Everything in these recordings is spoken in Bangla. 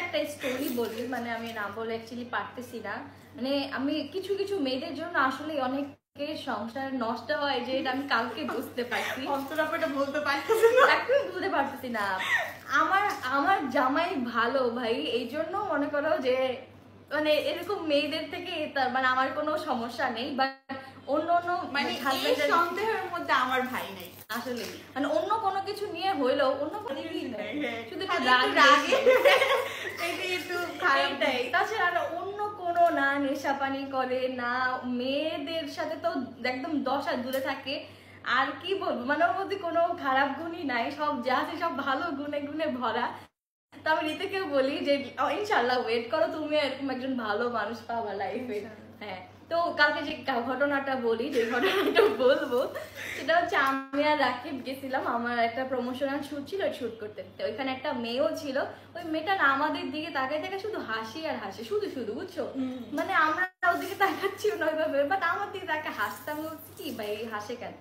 একটা স্টোরি বলি, মানে আমি না বলে অ্যাকচুয়ালি পারতেছি না। মানে আমি কিছু কিছু মেয়েদের জন্য আসলে অনেক সংসার নষ্ট হয়, যে এটা আমি কালকে বুঝতে পারছি। অন্তরাপটা বলতে পারতেছি না, একদম বুঝতে পারতেছি না। আমার আমার জামাই ভালো ভাই, এই জন্য মনে করো যে মানে এরকম মেয়েদের থেকে মানে আমার কোনো সমস্যা নেই। বাট অন্য অন্য মানে এই সন্দেহের মধ্যে আমার ভাই নাই আসলে, মানে অন্য কোনো কিছু নিয়ে হইলেও অন্য কোনো শুধু তাছাড়া অন্য কোনো না নেশা পানি করে না, মেয়েদের সাথে তো একদম 10 হাত দূরে থাকে। আর কি বলবো, মানে ওর মধ্যে কোনো খারাপ গুণই নাই, সব যা আছে সব ভালো গুণে গুণে ভরা। তো আমি রিতেকেও বলি যে ইনশাল্লাহ ওয়েট করো, তুমি এরকম একজন ভালো মানুষ পাবা লাইফে। হ্যাঁ, তো কালকে যে ঘটনাটা বলি, যে ঘটনাটা বলবো সেটা হচ্ছে আমি আর রাকিব গেছিলাম, আমার একটা প্রমোশনাল শুট ছিল, শুট করতে। তো ওইখানে একটা মেয়েও ছিল, ওই মেয়েটা না আমাদের দিকে তাকায় তাকায় শুধু হাসি আর হাসি, শুধু শুধু, বুঝছো? মানে আমরা ওদিকে তাকাচ্ছি না ওইভাবে, বাট আমার দিকে তাকে হাসতাম, বলছি কি ভাই হাসে কেন?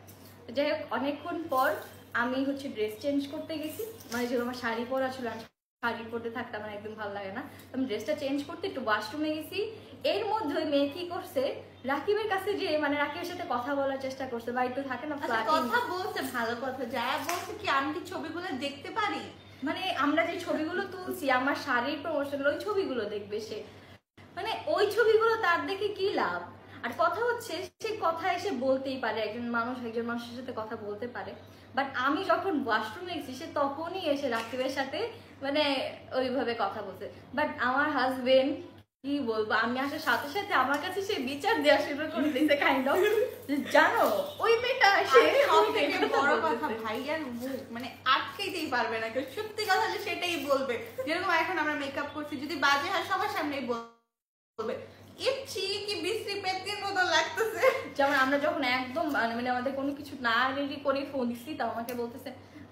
যাই হোক, অনেকক্ষণ পর আমি হচ্ছে ড্রেস চেঞ্জ করতে গেছি, মানে যেগুলো আমার শাড়ি পরা ছিল, শাড়ি পরতে থাকতাম আমার একদম ভালো লাগে না। আমি ড্রেসটা চেঞ্জ করতে একটু ওয়াশরুমে গেছি, এর মধ্যে ওই মেয়ে কি করছে, রাকিবের কাছে যে মানে রাকিবের সাথে কথা বলার চেষ্টা করছে, বা একটু থাকে না কথা বলছে, ভালো কথা, যা বলছে কি আমি কি ছবিগুলো দেখতে পারি, মানে আমরা যে ছবিগুলো তুলছি আমার শাড়ির প্রমোশন, ওই ছবিগুলো দেখবে সে, মানে ওই ছবিগুলো তার দেখে কি লাভ? আর কথা হচ্ছে সে কথা এসে বলতেই পারে, একজন মানুষ একজন মানুষের সাথে কথা বলতে পারে। বাট আমি যখন ওয়াশরুমে গেছি সে তখনই এসে রাকিবের সাথে মানে ওইভাবে কথা বলছে। বাট আমার হাজবেন্ড কি বলবো, আমি আসার সাথে সাথে আমার কাছে সে বিচার দেওয়া শুরু করে দিয়েছে, কাইন্ড অফ, জানো ওই মেয়েটা সে সবথেকে বড় কথা, ভাইয়ার মুখ মানে আটকেতেই পারবে না কেউ, সত্যি কথা হলে সেটাই বলবে। যেরকম এখন আমরা মেকআপ করছি, যদি বাজে হয় সবার সামনেই বলবে ইচ্ছি কি বিশ্রী পেত্তির মতো লাগতেছে। যেমন আমরা যখন একদম মানে আমাদের কোনো কিছু না রেডি করে ফোন দিচ্ছি, তো আমাকে বলতেছে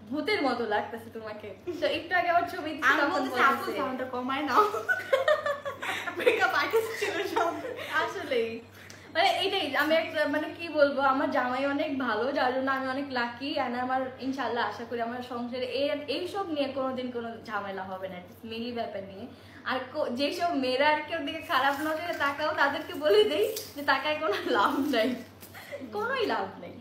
ভূতের মতো লাগতেছে তোমাকে। তো একটু আগে আমার ছবি আমি বলতেছি আপু সাউন্ডটা কমায় নাও, মেকআপ আর্টিস্ট ছিল সব। আসলেই মানে এইটাই, আমি একটা মানে কি বলবো, আমার জামাই অনেক ভালো, যার জন্য আমি অনেক লাকি। আর আমার ইনশাল্লাহ আশা করি আমার সংসারে এইসব নিয়ে কোনোদিন কোনো ঝামেলা হবে না, মিলি ব্যাপার নিয়ে। আর যেসব মেয়েরা আর কেউ দিকে খারাপ নজরে তাকাও, তাদেরকে বলে দেই যে তাকায় কোনো লাভ নাই, কোনোই লাভ নেই।